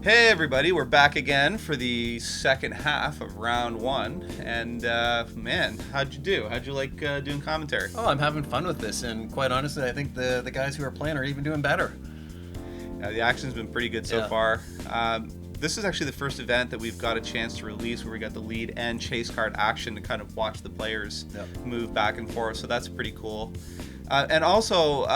Hey everybody, we're back again for the second half of round one, and man, how'd you do? How'd you like doing commentary? Oh, I'm having fun with this, and quite honestly, I think the guys who are playing are even doing better. The action's been pretty good so far. This is actually the first event that we've got a chance to release where we got the lead and chase card action to kind of watch the players move back and forth, so that's pretty cool. And also,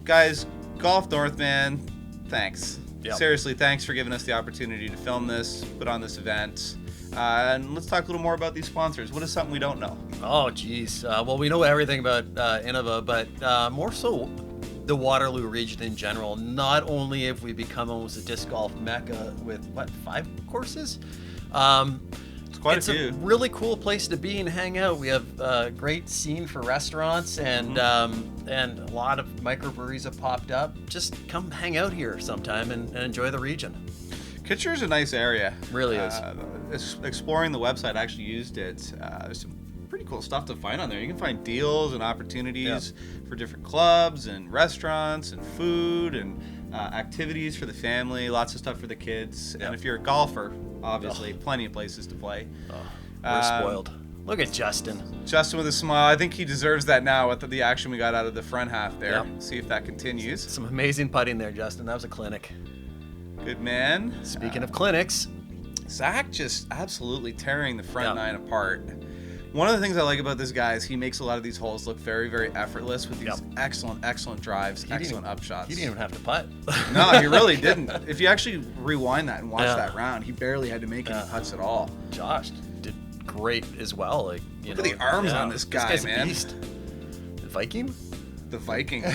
guys, Golf North, man, thanks. Yep. Seriously, thanks for giving us the opportunity to film this, put on this event. And let's talk a little more about these sponsors. What is something we don't know? Oh, geez. Well, we know everything about Innova, but more so the Waterloo region in general. Not only have we become almost a disc golf mecca with, 5 courses? It's a really cool place to be and hang out. We have a great scene for restaurants, and a lot of microbreweries have popped up. Just come hang out here sometime and enjoy the region. Kitcher's a nice area. Really is. Exploring the website, I actually used it. There's some pretty cool stuff to find on there. You can find deals and opportunities for different clubs and restaurants and food and activities for the family, lots of stuff for the kids. And if you're a golfer, obviously, plenty of places to play. We're spoiled. Look at Justin. Justin with a smile. I think he deserves that now with the action we got out of the front half there. See if that continues. Some amazing putting there, Justin. That was a clinic. Good man. Speaking of clinics, Zac just absolutely tearing the front nine apart. One of the things I like about this guy is he makes a lot of these holes look very, very effortless with these excellent drives, excellent upshots. He didn't even have to putt. No, he really didn't. If you actually rewind that and watch that round, he barely had to make any putts at all. Josh did great as well. Like, look at the arms on this guy, this guy's man. A beast. The Viking? The Viking. All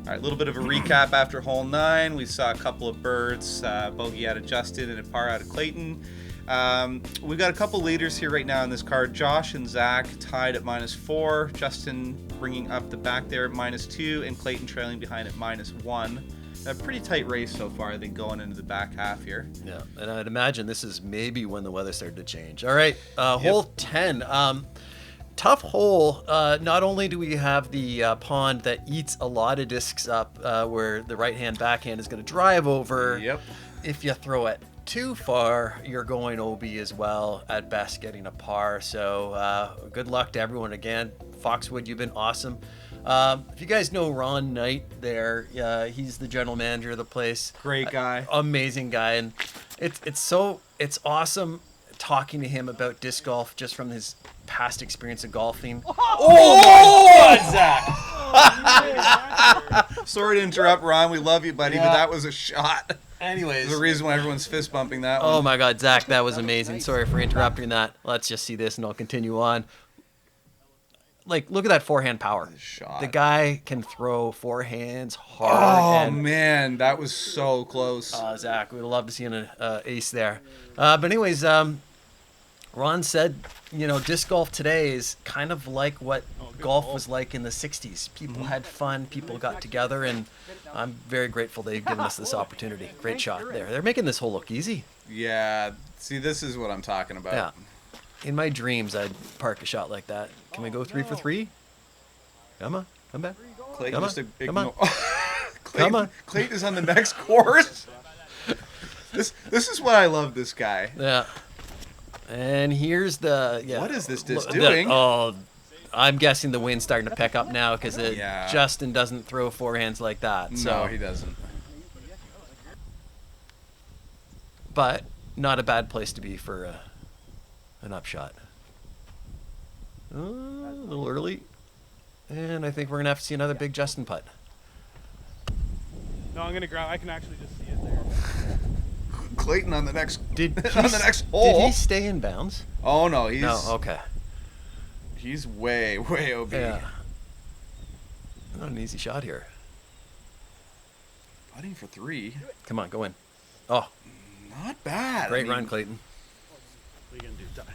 right, a little bit of a recap after hole 9. We saw a couple of birds, bogey out of Justin and a par out of Clayton. We've got a couple leaders here right now in this card. Josh and Zac tied at -4. Justin bringing up the back there at -2, and Clayton trailing behind at -1. A pretty tight race so far, I think, going into the back half here. Yeah, and I'd imagine this is maybe when the weather started to change. All right, hole 10. Tough hole. Not only do we have the pond that eats a lot of discs up, where the right-hand backhand is going to drive over. Yep. If you throw it too far, you're going OB as well, at best getting a par. So good luck to everyone again. Foxwood, you've been awesome. If you guys know Ron Knight there, he's the general manager of the place. Great guy. Amazing guy. And it's awesome talking to him about disc golf just from his past experience of golfing. Oh my God, Zac! Sorry to interrupt, Ron. We love you, buddy, but that was a shot. Anyways, the reason why everyone's fist bumping that one. Oh my God, Zac, that was amazing. Sorry for interrupting that. Let's just see this and I'll continue on. Like, look at that forehand power. Shot. The guy can throw forehands hard. Oh man, that was so close. Zac, we'd love to see an ace there. But anyways, Ron said, disc golf today is kind of like what golf was like in the 60s. People had fun, people got together, and I'm very grateful they've given us this opportunity. Great shot there. They're making this hole look easy. Yeah, see, this is what I'm talking about. Yeah. In my dreams, I'd park a shot like that. Can we go 3 for 3? Come on, come back. Clayton just come on. Clayton is on the next course. This is what I love this guy. Yeah. And here's the What is this disc doing? I'm guessing the wind's starting to pick up now because Justin doesn't throw forehands like that. No, he doesn't. But not a bad place to be for an upshot. A little early, and I think we're gonna have to see another big Justin putt. No, I'm gonna grab. I can actually just see it there. Clayton on the next hole. Did he stay in bounds? Oh no, okay. He's way OB. Yeah. Not an easy shot here. Putting for 3. Come on, go in. Oh, not bad. Great run, Clayton. What are you gonna do, Die?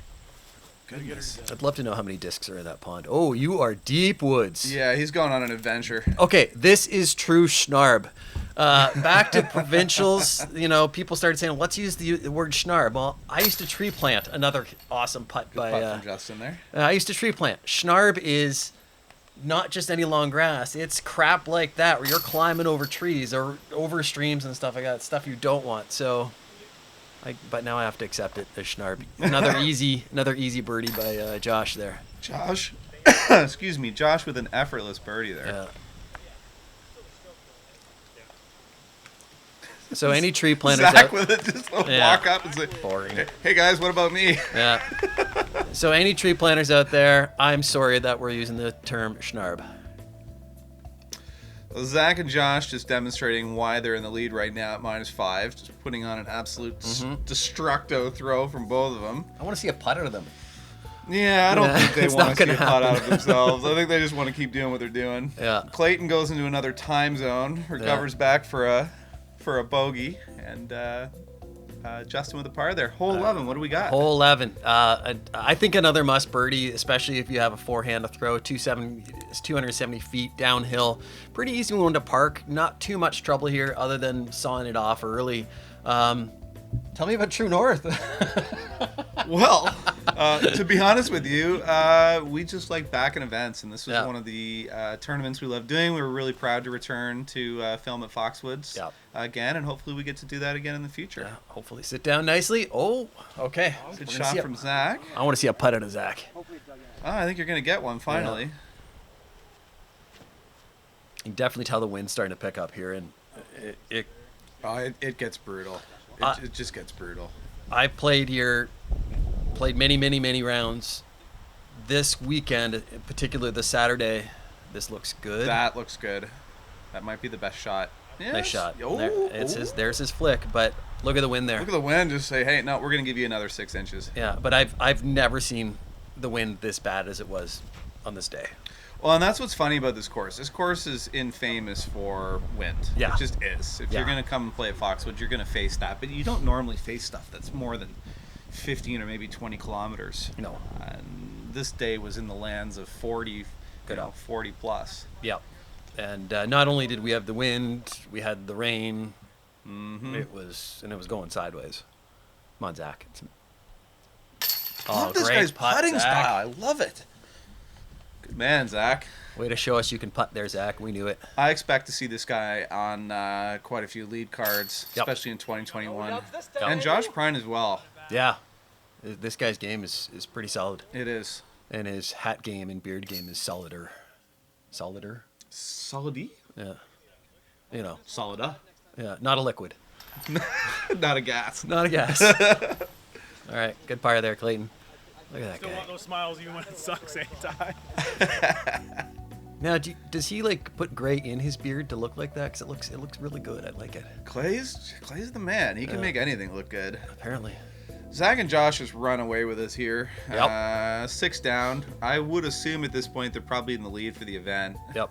Goodness. I'd love to know how many discs are in that pond. Oh, you are deep woods. Yeah, he's going on an adventure. Okay, this is true schnarb. Back to provincials, people started saying, let's use the word schnarb. Well, I used to tree plant. Another awesome putt Good putt from Justin there. I used to tree plant. Schnarb is not just any long grass. It's crap like that where you're climbing over trees or over streams and stuff like that. Stuff you don't want. So, but now I have to accept it as Schnarb. Another easy birdie by Josh there. Josh, excuse me, Josh with an effortless birdie there. Yeah. So any tree planters Zac out, with it, just walk up and say, boring. "Hey guys, what about me?" Yeah. So any tree planters out there, I'm sorry that we're using the term Schnarb. Well, Zac and Josh just demonstrating why they're in the lead right now at -5, just putting on an absolute destructo throw from both of them. I want to see a putt out of them. Yeah, I don't think they it's want not to see a gonna putt out of happen. themselves. I think they just want to keep doing what they're doing. Yeah. Clayton goes into another time zone, recovers back for a bogey, and Justin with a par there. Hole 11, what do we got? Hole 11. I think another must birdie, especially if you have a forehand to throw. 270 feet downhill. Pretty easy one to park. Not too much trouble here other than sawing it off early. Tell me about True North. Well, to be honest with you, we just like backing events, and this was one of the tournaments we love doing. We were really proud to return to film at Foxwoods again, and hopefully we get to do that again in the future. Yeah, hopefully sit down nicely. Oh, okay. Good shot from Zac. I want to see a putt out of Zac. Oh, I think you're going to get one finally. Yeah. You can definitely tell the wind's starting to pick up here, and it gets brutal. It just gets brutal. I played many rounds. This weekend, in particular this Saturday, this looks good. That looks good. That might be the best shot. Yes. Nice shot. Oh, There's his flick, but look at the wind there. Look at the wind. Just say, hey, no, we're going to give you another 6 inches. Yeah, but I've never seen the wind this bad as it was on this day. Well, and that's what's funny about this course. This course is infamous for wind. Yeah. It just is. If you're going to come and play at Foxwood, you're going to face that. But you don't normally face stuff that's more than 15 or maybe 20 kilometers. No. And this day was in the lands of 40, 40 plus. Yep. And not only did we have the wind, we had the rain. Mm-hmm. It was going sideways. Come on, Zac. I love this guy's putting style. I love it. Good man, Zac. Way to show us you can putt there, Zac. We knew it. I expect to see this guy on quite a few lead cards, especially in 2021. And Josh Prine as well. Yeah. This guy's game is pretty solid. It is. And his hat game and beard game is solider. Solid-y? Yeah. You know. Solida. Yeah. Not a liquid. Not a gas. Not a gas. All right. Good par there, Clayton. Look at that Still guy. want those smiles even when it sucks anytime. Now, does he like put gray in his beard to look like that? Because it looks really good. I like it. Clay's the man. He can make anything look good. Apparently. Zac and Josh just run away with us here. Yep. 6 down. I would assume at this point they're probably in the lead for the event. Yep.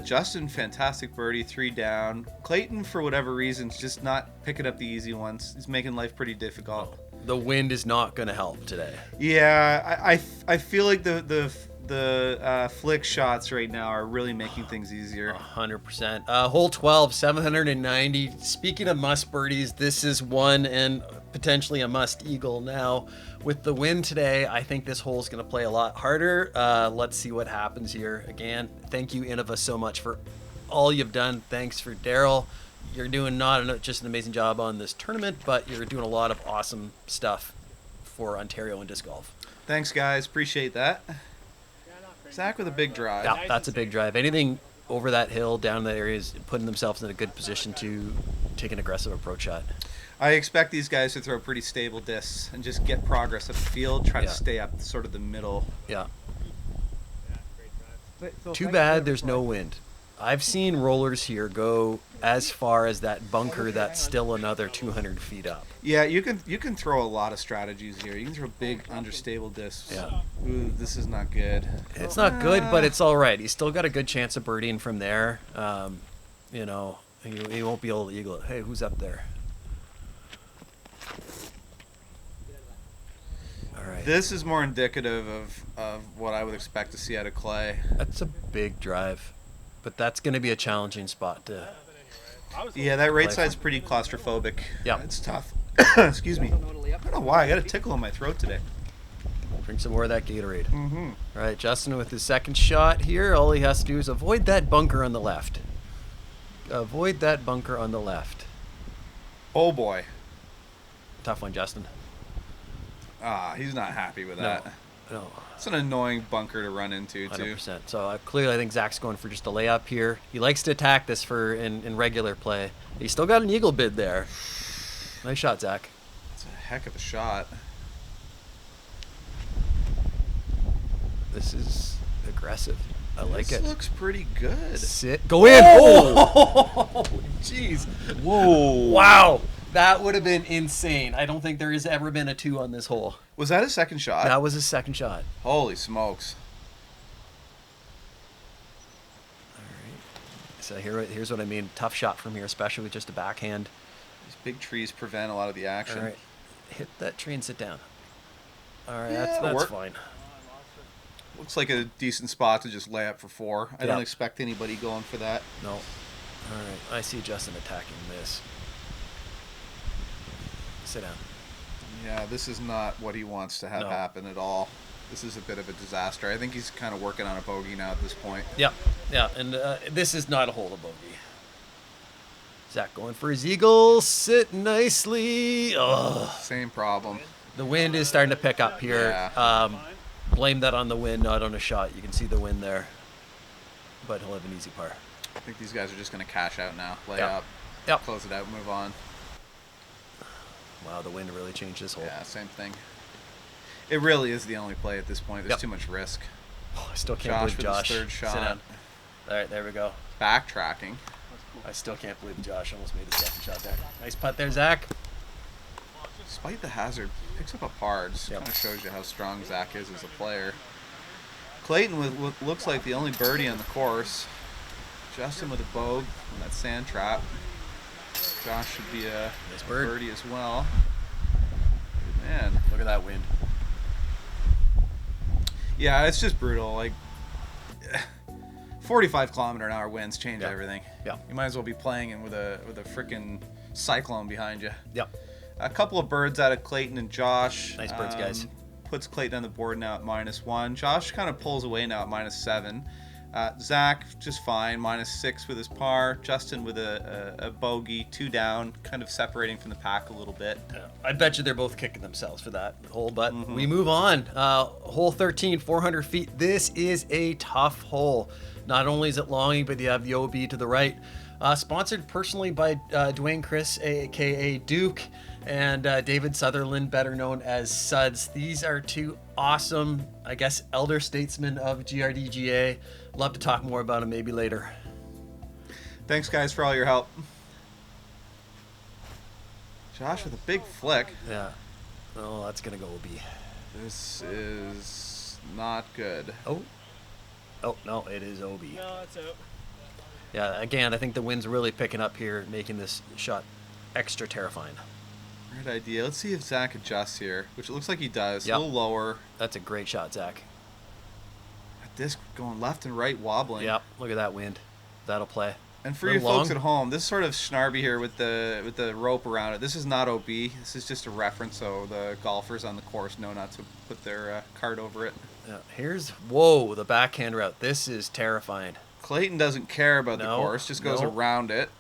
Justin, fantastic birdie, 3 down. Clayton, for whatever reason, is just not picking up the easy ones. He's making life pretty difficult. The wind is not going to help today. Yeah, I feel like the flick shots right now are really making things easier. 100%. Hole 12, 790. Speaking of must birdies, this is one and potentially a must eagle. Now, with the wind today, I think this hole is going to play a lot harder. Let's see what happens here. Again, thank you, Innova, so much for all you've done. Thanks for Daryl. You're doing not just an amazing job on this tournament, but you're doing a lot of awesome stuff for Ontario and disc golf. Thanks, guys. Appreciate that. Zac with a big drive. Yeah, that's a big drive. Anything over that hill, down that area, is putting themselves in a good position to take an aggressive approach shot. I expect these guys to throw pretty stable discs and just get progress up the field, try to stay up sort of the middle. Yeah. Too bad there's no wind. I've seen rollers here go as far as that bunker that's still another 200 feet up. Yeah, you can throw a lot of strategies here. You can throw big understable discs. Yeah. Ooh, this is not good. It's not good, but it's all right. He's still got a good chance of birdieing from there. You know, he won't be able to eagle it. Hey, who's up there? All right. This is more indicative of what I would expect to see out of Clay. That's a big drive, but that's going to be a challenging spot to. Yeah, that right side's pretty claustrophobic. Yeah. It's tough. Excuse me. I don't know why. I got a tickle in my throat today. Drink some more of that Gatorade. Mm-hmm. All right, Justin with his second shot here. All he has to do is avoid that bunker on the left. Avoid that bunker on the left. Oh boy. Tough one, Justin. He's not happy with that. No. It's an annoying bunker to run into, too. 100%. So clearly I think Zac's going for just a layup here. He likes to attack this for in regular play. He's still got an eagle bid there. Nice shot, Zac. It's a heck of a shot. This is aggressive. I like it. This looks pretty good. Sit. Go in. Oh! Jeez. Whoa. Wow. That would have been insane. I don't think there has ever been a 2 on this hole. Was that his second shot? That was his second shot. Holy smokes. All right. So here's what I mean. Tough shot from here, especially with just a backhand. These big trees prevent a lot of the action. All right. Hit that tree and sit down. All right, Yeah, that's work. fine. Looks like a decent spot to just lay up for 4. I Yeah. don't expect anybody going for that. No. All right. I see Justin attacking this. Sit down. Yeah, this is not what he wants to have No. happen at all. This is a bit of a disaster. I think he's kind of working on a bogey now at this point. Yeah. Yeah. And this is not a hole to bogey. Zac going for his eagle. Sit nicely. Ugh. Same problem. The wind is starting to pick up here. Yeah. Blame that on the wind, not on a shot. You can see the wind there. But he'll have an easy par. I think these guys are just going to cash out now. Lay Yep. up, Yep. close it out, move on. Wow, the wind really changed this hole. Yeah, same thing. It really is the only play at this point. There's Yep. too much risk. Oh, I still can't Josh believe with Josh. his third Sit shot. down. All right, there we go. Backtracking. I still can't believe Josh almost made his second shot there. Nice putt there, Zac. Despite the hazard, picks up a par. Just Yep. kind of shows you how strong Zac is as a player. Clayton with what looks like the only birdie on the course. Justin with a bogue on that sand trap. Josh should be a Nice bird. birdie as well. Man. Look at that wind. Yeah, it's just brutal. Like 45-kilometer-an-hour winds change Yeah. everything. Yeah. You might as well be playing it with a freaking cyclone behind you. Yep. A couple of birds out of Clayton and Josh. Nice birds, guys. Puts Clayton on the board now at -1. Josh kind of pulls away now at -7. Zac just fine, -6 with his par. Justin with a bogey, 2 down, kind of separating from the pack a little bit. Yeah. I bet you they're both kicking themselves for that hole, but we move on. Hole 13, 400 feet. This is a tough hole. Not only is it long, but you have the OB to the right. Sponsored personally by Dwayne Chris, a.k.a. Duke, and David Sutherland, better known as Suds. These are 2 awesome, I guess, elder statesmen of GRDGA. Love to talk more about them maybe later. Thanks, guys, for all your help. Josh with a big flick. Yeah. Oh, that's going to go OB. This is not good. Oh. Oh, no, it is OB. No, that's out. Yeah, again, I think the wind's really picking up here, making this shot extra terrifying. Great idea. Let's see if Zac adjusts here, which it looks like he does. Yep. A little lower. That's a great shot, Zac. That disc going left and right, wobbling. Yep, look at that wind. That'll play. And for you Little folks long. at home, this is sort of snarby here with the rope around it. This is not OB. This is just a reference, so the golfers on the course know not to put their cart over it. Yeah, here's, whoa, the backhand route. This is terrifying. Clayton doesn't care about the No, course, just goes no. around it.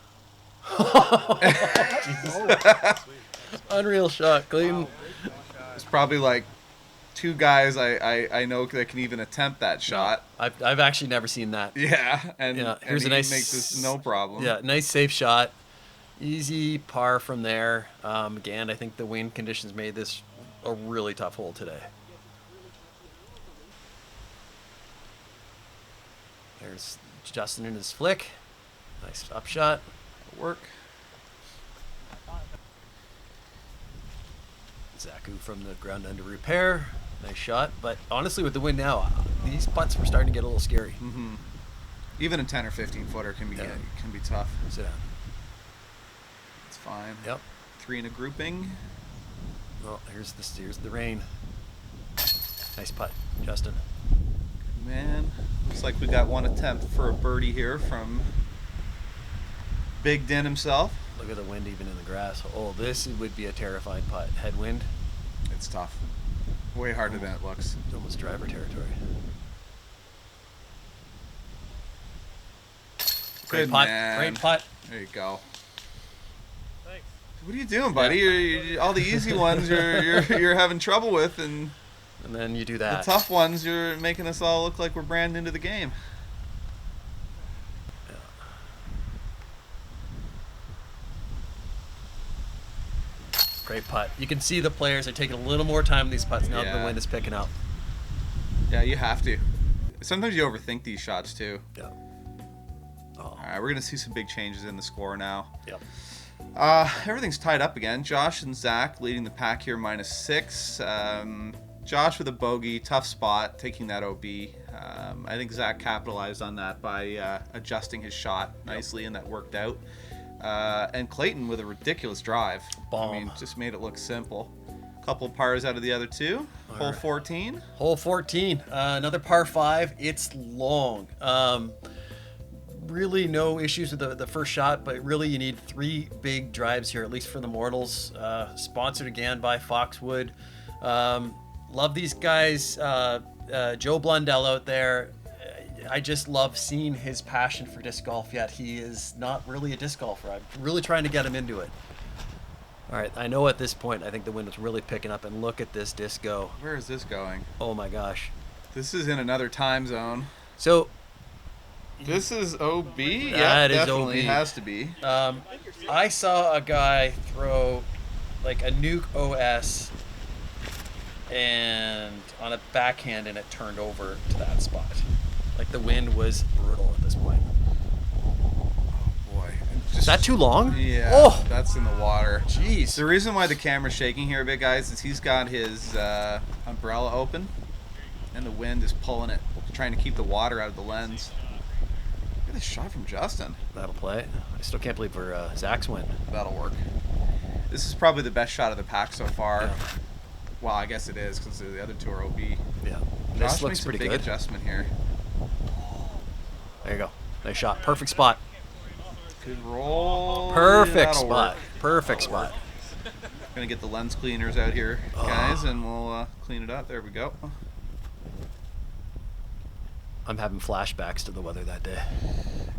Unreal shot, Clayton. There's probably like 2 guys I know that can even attempt that shot. I've actually never seen that. Yeah, and, Yeah, and here's he a nice makes this no problem. Yeah, nice safe shot. Easy par from there. Again, I think the wind conditions made this a really tough hole today. There's Justin in his flick. Nice upshot. Work. Zaku from the ground under repair. Nice shot. But honestly, with the wind now, these putts were starting to get a little scary. Mm-hmm. Even a 10 or 15 footer can be Yeah. can be tough. Sit down. It's fine. Yep. 3 in a grouping. Oh, here's the rain. Nice putt, Justin. Man, looks like we got one attempt for a birdie here from Big Den himself. Look at the wind even in the grass. Oh, this would be a terrifying putt. Headwind. It's tough. Way harder than it looks. It's almost driver territory. Great Good putt. man. Great putt. There you go. Thanks. What are you doing, buddy? You're, all the easy ones you're having trouble with, and then you do the that. tough ones you're making us all look like we're brand new to the game. Great putt. You can see the players are taking a little more time in these putts now that the wind is picking up. Yeah, you have to. Sometimes you overthink these shots too. Yeah. Oh. All right, we're gonna see some big changes in the score now. Yep. Everything's tied up again. Josh and Zac leading the pack here, -6. Josh with a bogey, tough spot, taking that OB. I think Zac capitalized on that by adjusting his shot nicely, and that worked out. And Clayton with a ridiculous drive. Bomb. I mean, just made it look simple. Couple pars out of the other two. Hole 14. Hole 14. Another par 5. It's long. Really no issues with the first shot, but really you need 3 big drives here, at least for the Mortals. Sponsored again by Foxwood. Love these guys. Joe Blundell out there. I just love seeing his passion for disc golf, yet he is not really a disc golfer. I'm really trying to get him into it. All right, I know at this point I think the wind is really picking up, and look at this disc go. Where is this going? Oh my gosh. This is in another time zone. So This is OB? That is definitely OB. has to be. I saw a guy throw like a nuke OS and on a backhand, and it turned over to that spot. Like the wind was brutal at this point. Boy. Is that too long? Yeah, Oh, that's in the water. jeez. The reason why the camera's shaking here a bit, guys, is he's got his umbrella open, and the wind is pulling it, trying to keep the water out of the lens. Look at this shot from Justin. That'll play. I still can't believe we're Zach's win. That'll work. This is probably the best shot of the pack so far. Yeah. Well, I guess it is, because the other two are OB. Yeah. Josh This looks makes a pretty big good. adjustment here. There you go. Nice shot. Perfect spot. Good roll. Perfect That'll spot. work. Perfect spot. Gonna get the lens cleaners out here, guys, and we'll clean it up. There we go. I'm having flashbacks to the weather that day.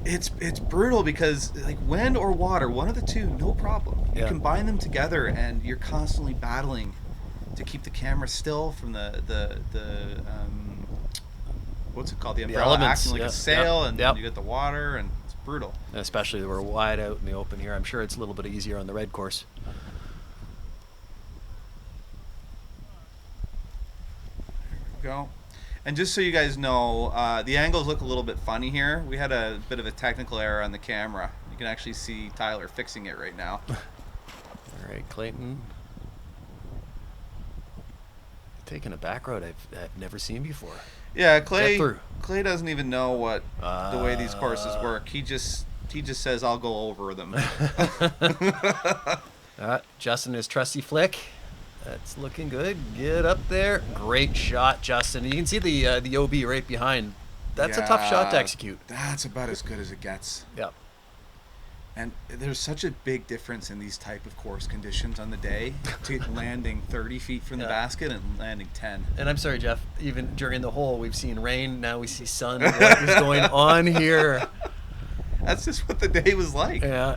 It's brutal because like wind or water, one of the two, no problem. You Yeah. combine them together, and you're constantly battling to keep the camera still from the what's it called? The umbrella elements, acting like yeah. a sail, Yep. and Yep. you get the water, and it's brutal. And especially we're wide out in the open here. I'm sure it's a little bit easier on the red course. Go. And just so you guys know, the angles look a little bit funny here. We had a bit of a technical error on the camera. You can actually see Tyler fixing it right now. All right, Clayton. Taking a back road I've never seen before. Yeah, Get Clay through. doesn't even know what the way these courses work. He just says, I'll go over them. Justin, his trusty flick. That's looking good. Get up there. Great shot, Justin. You can see the OB right behind. That's a tough shot to execute. That's about as good as it gets. Yep. And there's such a big difference in these type of course conditions on the day to landing 30 feet from the basket and landing 10. And I'm sorry, Jeff, even during the hole, we've seen rain. Now we see sun. What is going on here? That's just what the day was like. Yeah.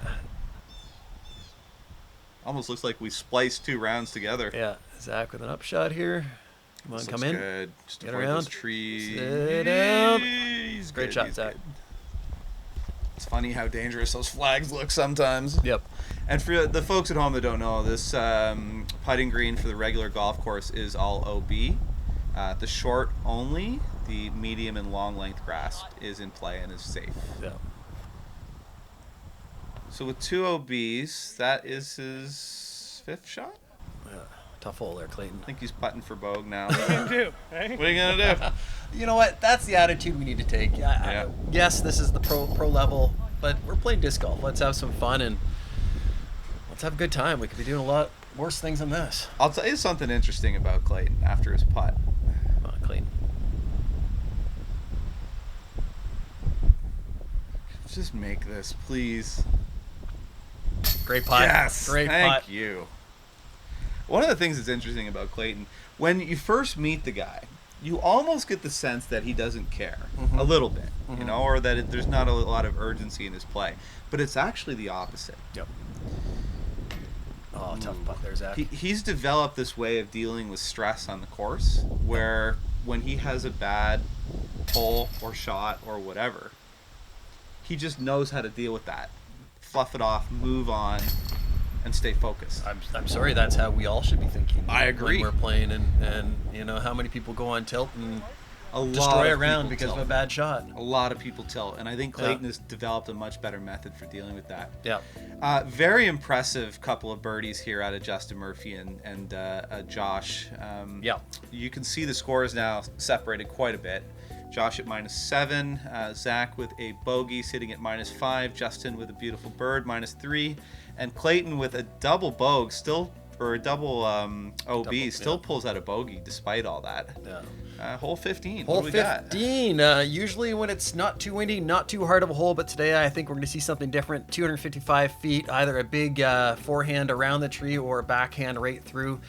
Almost looks like we spliced 2 rounds together. Yeah. Zach with an upshot here. Come on, This come looks in. good. Just Get avoid around. those trees. Sit down. He's Great good, shot, he's Zach. good. It's funny how dangerous those flags look sometimes. Yep. And for the folks at home that don't know, this putting green for the regular golf course is all OB. The short only, the medium and long length grass is in play and is safe. Yeah. So with 2 OBs, that is his 5th shot? Yeah. Tough hole there, Clayton. I think he's putting for Bogue now. What are you gonna do? Hey? What are you going to do? You know what? That's the attitude we need to take. Yeah. Yes, this is the pro level, but we're playing disc golf. Let's have some fun and let's have a good time. We could be doing a lot worse things than this. I'll tell you something interesting about Clayton after his putt. Come on, Clayton. Just make this, please. Great putt. Yes, Great thank putt. you. One of the things that's interesting about Clayton, when you first meet the guy, you almost get the sense that he doesn't care a little bit, you know, or that there's not a lot of urgency in his play. But it's actually the opposite. Yep. Oh, tough putt there, Zach. He's developed this way of dealing with stress on the course where when he has a bad hole or shot or whatever, he just knows how to deal with that. Fluff it off, move on, and stay focused. I'm sorry, that's how we all should be thinking. I agree. When we're playing, and you know, how many people go on tilt and destroy a round because of a bad shot. A lot of people tilt, and I think Clayton has developed a much better method for dealing with that. Yeah. Very impressive couple of birdies here out of Justin Murphy and Josh. You can see the scores now separated quite a bit. Josh at -7, Zac with a bogey sitting at -5, Justin with a beautiful bird -3, and Clayton with a double bogue or a double OB still pulls out a bogey despite all that. Yeah. Hole 15. Hole what do we 15. Usually when it's not too windy, not too hard of a hole, but today I think we're going to see something different. 255 feet, either a big forehand around the tree or a backhand right through.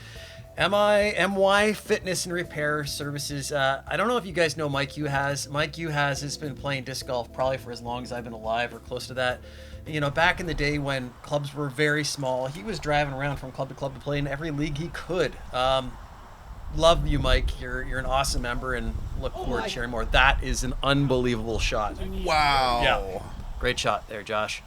MY Fitness and Repair Services. I don't know if you guys know Mike Uhas. Mike Uhas has been playing disc golf probably for as long as I've been alive or close to that. You know, back in the day when clubs were very small, he was driving around from club to play in every league he could. Love you, Mike. You're an awesome member, and look forward to sharing more. That is an unbelievable shot. Wow. Yeah. Great shot there, Josh.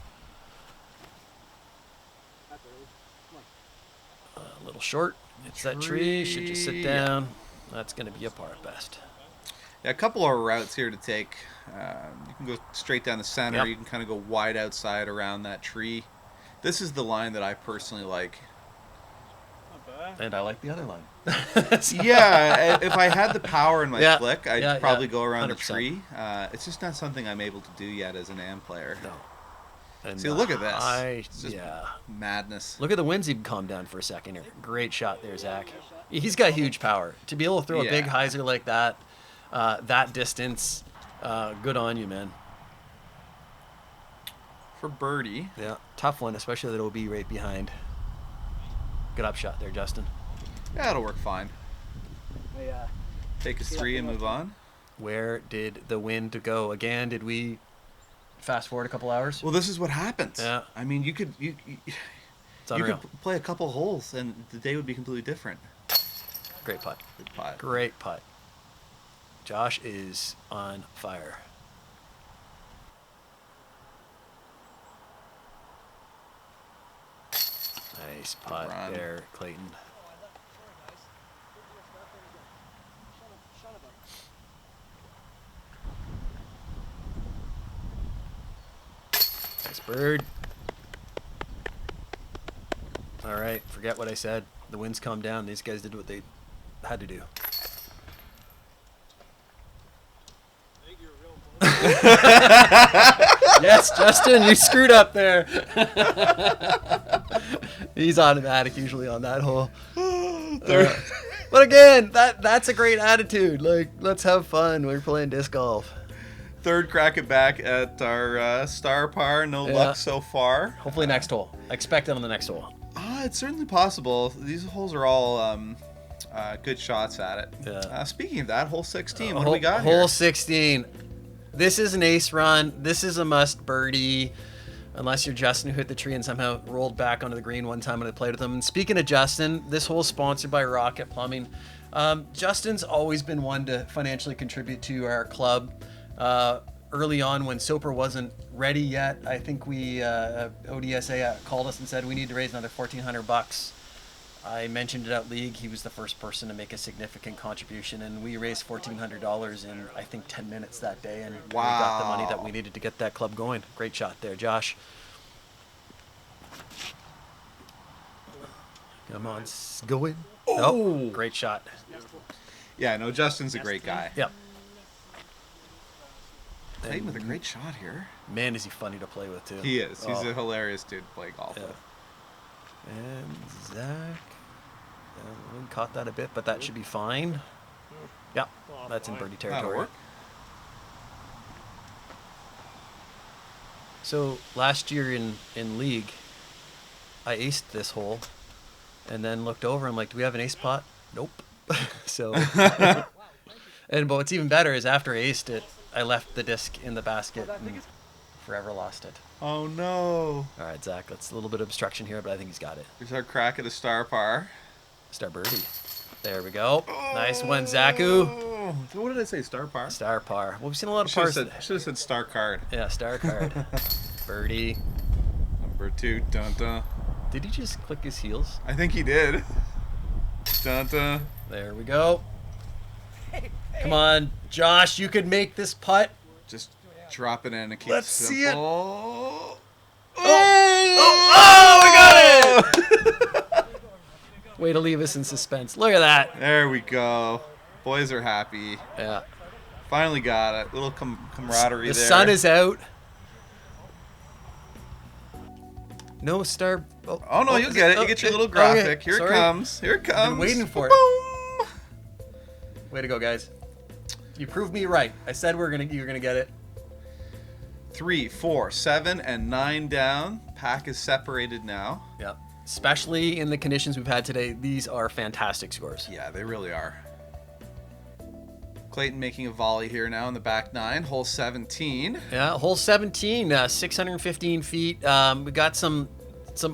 A little short. It's that tree. Should just sit down. That's going to be a par at best. Yeah, a couple of routes here to take. You can go straight down the center. Yep. You can kind of go wide outside around that tree. This is the line that I personally like. And I like the other line. Yeah, if I had the power in my flick, I'd probably go around 100%. the tree. It's just not something I'm able to do yet as an AM player. No. And see, look at this. It's just madness. Look at the winds even calm down for a second here. Great shot there, Zach. He's got huge power. To be able to throw a big hyzer like that, that distance, good on you, man. For birdie. Yeah, tough one, especially that OB right behind. Good up shot there, Justin. Yeah, it'll work fine. Take a 3 and move on. Where did the wind go? Again, did we fast forward a couple hours? Well, this is what happens. Yeah. I mean, you could It's unreal. play a couple holes and the day would be completely different. Great putt. Good putt. Great putt. Josh is on fire. Nice putt there, Clayton. Nice bird. All right, forget what I said. The wind's calmed down. These guys did what they had to do. Yes, Justin, you screwed up there. He's automatic usually on that hole. But again, that's a great attitude. Like, let's have fun. We're playing disc golf. Third crack it back at our star par. No luck so far. Hopefully next hole. I expect it on the next hole. It's certainly possible. These holes are all good shots at it. Yeah. Speaking of that, hole 16, what do we got Hole here? 16. This is an ace run. This is a must birdie. Unless you're Justin, who hit the tree and somehow rolled back onto the green one time when I played with him. And speaking of Justin, this hole is sponsored by Rocket Plumbing. Justin's always been one to financially contribute to our club. Early on when Soper wasn't ready yet, I think we ODSA called us and said we need to raise another $1,400. I mentioned it at league. He was the first person to make a significant contribution, and we raised $1,400 in I think 10 minutes that day, and we got the money that we needed to get that club going. Great shot there, Josh. Come on, go in. Oh, great shot. Yeah, no, Justin's a great guy. Yep. Clayton with a great shot here. Man, is he funny to play with, too. He is. He's a hilarious dude to play golf with. And Zach caught that a bit, but that should be fine. Yeah, that's in birdie territory. That'll work. So last year in league, I aced this hole, and then looked over. I'm like, do we have an ace pot? Nope. So, but what's even better is after I aced it, I left the disc in the basket and forever lost it. Oh no. All right, Zach, that's a little bit of obstruction here, but I think he's got it. Here's our crack at a star par. Star birdie. There we go. Nice one, Zaku. What did I say? Star par? Star par. Well, we've seen a lot of Should pars. have said star card. Yeah, star card. Birdie. Number 2. Dun dun. Did he just click his heels? I think he did. Dun dun. There we go. Come on, Josh, you could make this putt. Just drop it in and keep Let's it see it. simple. Oh, we got it! Way to leave us in suspense. Look at that. There we go. Boys are happy. Yeah. Finally got it. Little camaraderie The there. sun is out. No star. Oh no, you'll get it. You get your little graphic. Here it comes. Here it comes. Been waiting for it. Boom. Way to go, guys. You proved me right. I said you were gonna get it. 3, 4, 7, and 9 down. Pack is separated now. Yeah. Especially in the conditions we've had today, these are fantastic scores. Yeah, they really are. Clayton making a volley here now in the back 9, hole 17. Yeah, hole 17, 615 feet. We got some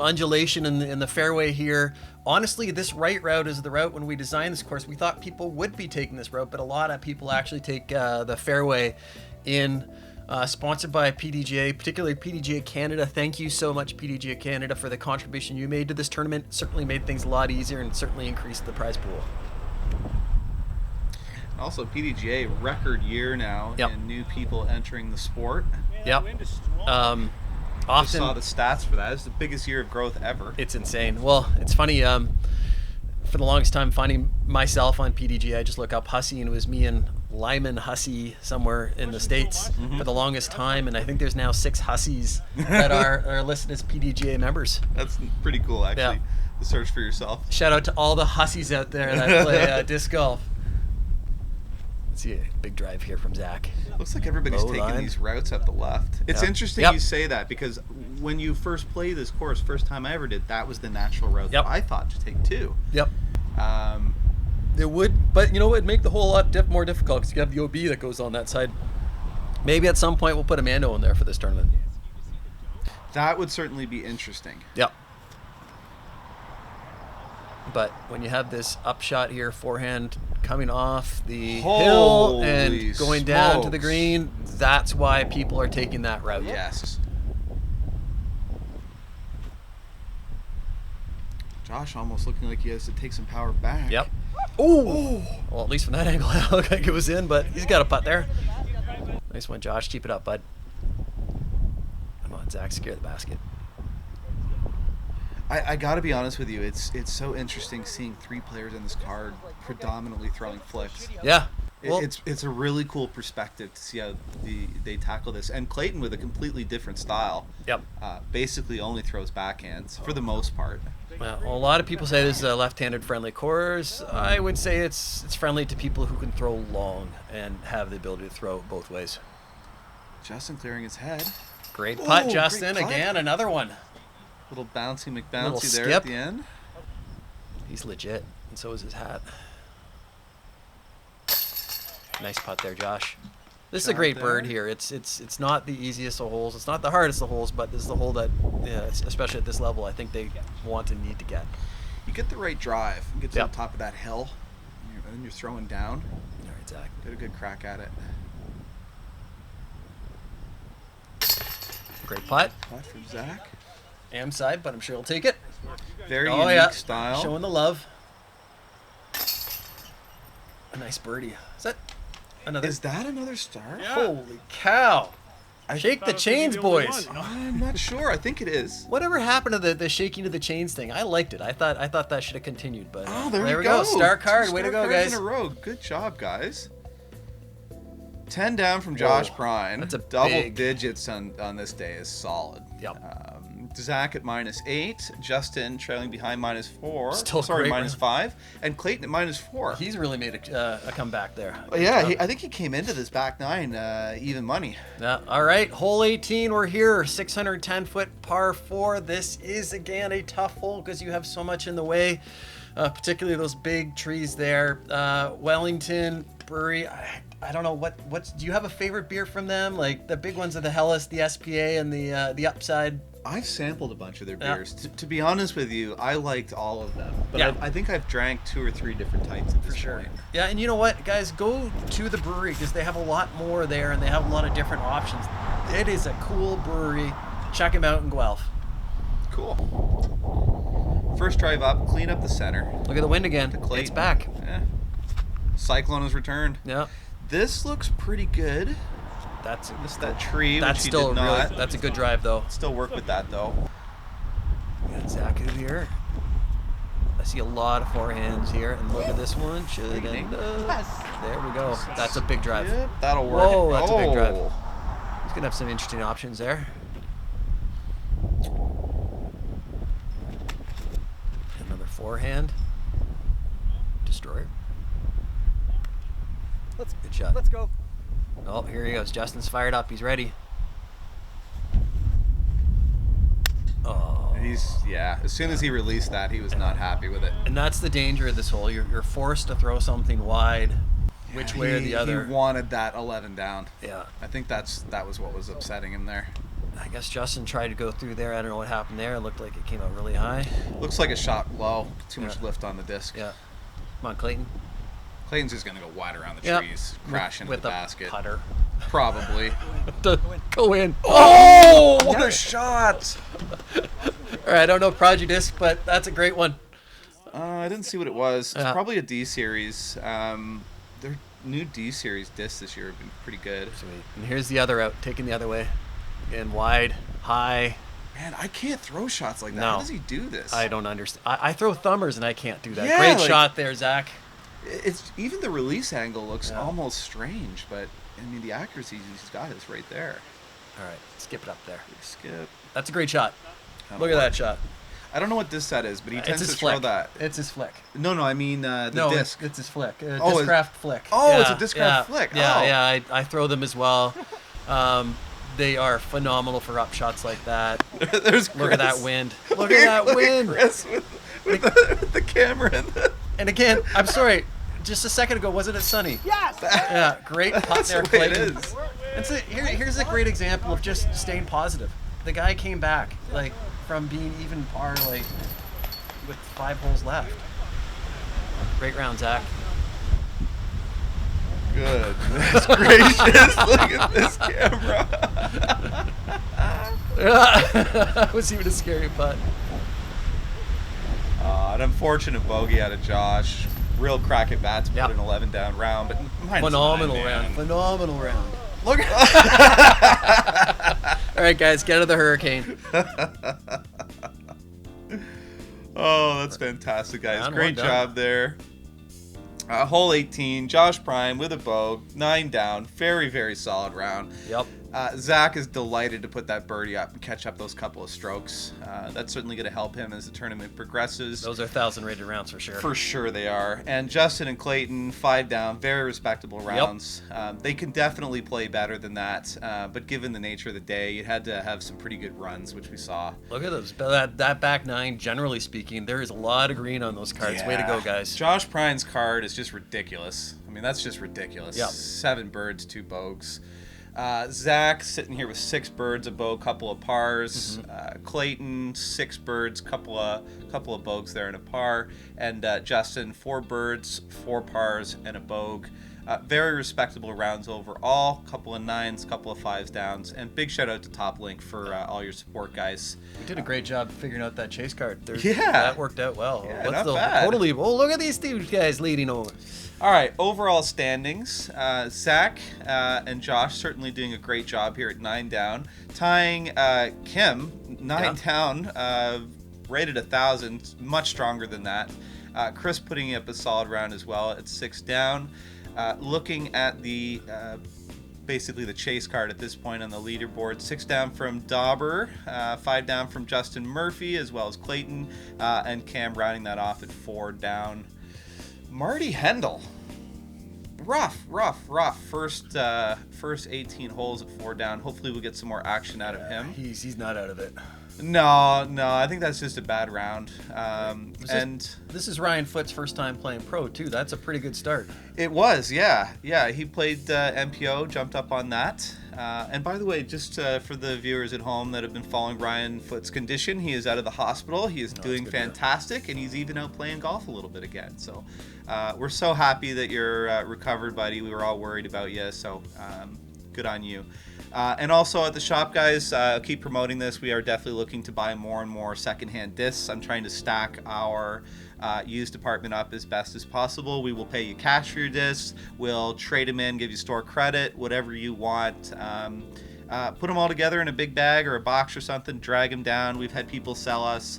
undulation in the fairway here. Honestly, this right route is the route when we designed this course. We thought people would be taking this route, but a lot of people actually take the fairway in. Sponsored by PDGA, particularly PDGA Canada. Thank you so much, PDGA Canada, for the contribution you made to this tournament. Certainly made things a lot easier and certainly increased the prize pool. Also, PDGA record year now, Yep. and new people entering the sport. Yep. Just Often saw the stats for that. It's the biggest year of growth ever. it's insane. Well, it's funny. For the longest time, finding myself on PDGA, I just look up Hussey, and it was me and Lyman Hussey somewhere in the States for the longest time, and I think there's now 6 Husseys that are listed as PDGA members. That's pretty cool, actually. Yeah. To search for yourself. Shout out to all the Hussies out there that play disc golf. Let's see a big drive here from Zach. Looks like everybody's Low taking line. these routes at the left. It's Yep. interesting Yep. you say that, because when you first played this course, first time I ever did, that was the natural route Yep. that I thought to take too. Yep. Um, It would, but you know what? It'd make the whole lot more difficult because you have the OB that goes on that side. Maybe at some point we'll put a Mando in there for this tournament. that would certainly be interesting. Yep. But when you have this upshot here, forehand coming off the hill and Holy going down to the smokes. green, that's why people are taking that route. Yes. Josh almost looking like he has to take some power back. Yep. Ooh. Well, at least from that angle, it looked like it was in, but he's got a putt there. Nice one, Josh. Keep it up, bud. Come on, Zach, secure the basket. I got to be honest with you. It's so interesting seeing 3 players in this card predominantly throwing flicks. Yeah. Well, It's a really cool perspective to see how they tackle this. And Clayton, with a completely different style, yep. basically only throws backhands for the most part. Well, a lot of people say this is a left-handed friendly course. I would say it's friendly to people who can throw long and have the ability to throw both ways. Justin clearing his head. Great putt, Ooh, Justin. great putt. Again, another one. Little bouncy Little McBouncy there skip. at the end. He's legit, and so is his hat. Nice putt there, Josh. This is a Shot great there. bird here. It's not the easiest of holes. It's not the hardest of holes, but this is the hole that, especially at this level, I think they want and need to get. You get the right drive. You get to Yep. the top of that hill, and then you're throwing down. All right, Zach. Get a good crack at it. Great putt. Putt from Zach. Am side, but I'm sure he'll take it. Very Oh, unique yeah. style. Showing the love. A nice birdie. Is that another? Is that another star? Yeah. Holy cow. Shake thought the it was gonna be chains, the only boys. one, you know? I'm not sure. I think it is. Whatever happened to the shaking of the chains thing? I liked it. I thought that should have continued, but Oh, there we we go. go. Star card. 2 Way to star go, cards guys. in a row. Good job, guys. 10 down from Josh Whoa. Prine. That's a double big- digits on this day is solid. Yep. Zac at -8, Justin trailing behind -4. Still sorry, great -5, and Clayton at -4. He's really made a comeback there. Yeah, I think he came into this back nine even money. Yeah. All right, hole 18. We're here. 610-foot par 4. This is again a tough hole because you have so much in the way, particularly those big trees there. Wellington Brewery. I don't know what's. Do you have a favorite beer from them? Like the big ones are the Hellas, the SPA, and the Upside. I've sampled a bunch of their beers. To be honest with you, I liked all of them. But Yeah. I think I've drank 2 or 3 different types at this point. Yeah, and you know what, guys? Go to the brewery because they have a lot more there and they have a lot of different options. It is a cool brewery. Check them out in Guelph. Cool. First drive up, clean up the center. Look at the wind again. Clayton. It's back. Yeah. Cyclone has returned. Yeah. This looks pretty good. Missed that tree, That's which he still did not. really. That's a good drive though. Still work with that though. We got Zac out here. I see a lot of forehands here, and look at this one. Should end up. There we go. That's a big drive. Yep, that'll work. Whoa, that's a big drive. Oh. He's gonna have some interesting options there. Another forehand. Destroyer. Good shot. Let's go. Oh, here he goes. Justin's fired up. He's ready. Oh. As soon as he released that, he was not happy with it. And that's the danger of this hole. You're forced to throw something wide, which way or the other. He wanted that 11 down. Yeah. I think that was what was upsetting him there. I guess Justin tried to go through there. I don't know what happened there. It looked like it came out really high. Looks like a shot low. Too much Yeah. lift on the disc. Yeah. Come on, Clayton. Clayton's just going to go wide around the Yep. trees, crash into With the a basket. putter. Probably. Go in. Oh, what a shot! All right, I don't know Project Disc, but that's a great one. I didn't see what it was. It's Yeah. probably a D series. Their new D series discs this year have been pretty good. And here's the other out, taking the other way. Again, wide, high. Man, I can't throw shots like that. No. How does he do this? I don't understand. I throw thumbers and I can't do that. Yeah, Great like- shot there, Zac. It's even the release angle looks Yeah. almost strange, but I mean the accuracy he's got is right there. All right, skip it up there. Big skip. That's a great shot. Kinda Look at work. that shot. I don't know what this set is, but he It's tends his to throw flick. that. It's his flick. No, I mean the disc. It's his flick. Oh, Discraft flick. Oh, it's a Discraft flick. Yeah, Oh. yeah. I throw them as well. They are phenomenal for up shots like that. There's Chris. Look at that wind. Look at that Look wind. at Chris with the camera and the... And again, I'm sorry. Just a second ago, wasn't it sunny? Yes. Yeah, great putt That's there, the way it Clayton. is. And so here's a great example of just staying positive. The guy came back like from being even par like with 5 holes left. Great round, Zac. Goodness gracious, look at this camera. That was even a scary putt. An unfortunate bogey out of Josh. Real crack at bat to Yep. put an 11 down round, but Phenomenal -9, round. man. Phenomenal round. Look at All right, guys, get out of the hurricane. Oh, that's fantastic, guys. Round Great one job there. Hole 18, Josh Prine with a bow, 9 down. Very, very solid round. Yep. Zac is delighted to put that birdie up and catch up those couple of strokes. That's certainly going to help him as the tournament progresses. Those are 1,000 rated rounds for sure. For sure they are. And Justin and Clayton, 5 down, very respectable rounds. They can definitely play better than that, but given the nature of the day, you had to have some pretty good runs, which we saw. Look at those. That back nine, generally speaking, there is a lot of green on those cards. Way to go, guys. Josh Prine's card is just ridiculous. I mean, that's just ridiculous. Yep. 7 birds, 2 bogeys. Zac sitting here with 6 birds, a bow, couple of pars. Clayton 6 birds, couple of bogeys there and a par. And Justin 4 birds, 4 pars and a bogue. Very respectable rounds overall. Couple of 9s, couple of 5s downs. And big shout out to Top Link for all your support, guys. You did a great job figuring out that chase card. Yeah. That worked out well. Yeah, not bad. Totally. Oh, look at these two guys leading over. All right, overall standings. Zac and Josh certainly doing a great job here at 9 down. Tying Kim, 9 down, rated 1,000, much stronger than that. Chris putting up a solid round as well at 6 down. Looking at the basically the chase card at this point on the leaderboard. 6 down from Dauber, 5 down from Justin Murphy, as well as Clayton, and Cam rounding that off at 4 down. Marty Hendel. Rough. First 18 holes at 4 down. Hopefully we'll get some more action out of him. He's not out of it. No, I think that's just a bad round. This is Ryan Foote's first time playing pro too. That's a pretty good start. It was, yeah. He played MPO, jumped up on that. And by the way, just for the viewers at home that have been following Ryan Foote's condition, he is out of the hospital. He is doing fantastic, and he's even out playing golf a little bit again. So we're so happy that you're recovered, buddy. We were all worried about you, so good on you. And also at the shop, guys, I'll keep promoting this. We are definitely looking to buy more and more secondhand discs. I'm trying to stack our used department up as best as possible. We will pay you cash for your discs. We'll trade them in, give you store credit, whatever you want. Put them all together in a big bag or a box or something, drag them down. We've had people sell us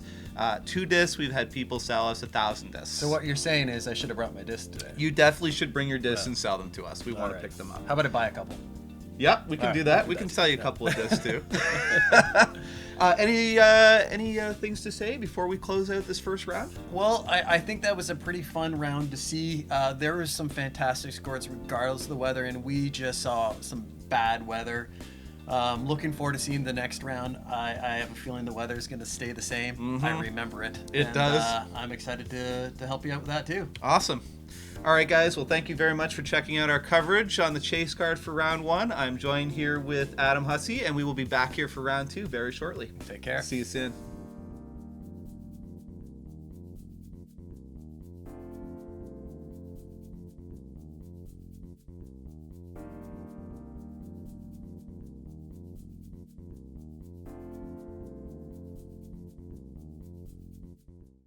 2 discs. We've had people sell us 1,000 discs. So what you're saying is I should have brought my disc today. You definitely should bring your discs and sell them to us. We want to pick them up. How about I buy a couple? Yep, we can do that. We can sell you a couple of discs too. Any things to say before we close out this first round? Well, I think that was a pretty fun round to see. There was some fantastic scores regardless of the weather, and we just saw some bad weather. Looking forward to seeing the next round. I have a feeling the weather is going to stay the same. Mm-hmm. I remember it. It does. I'm excited to help you out with that too. Awesome. All right, guys. Well, thank you very much for checking out our coverage on the chase card for round 1. I'm joined here with Adam Hussey, and we will be back here for round 2 very shortly. Take care. See you soon.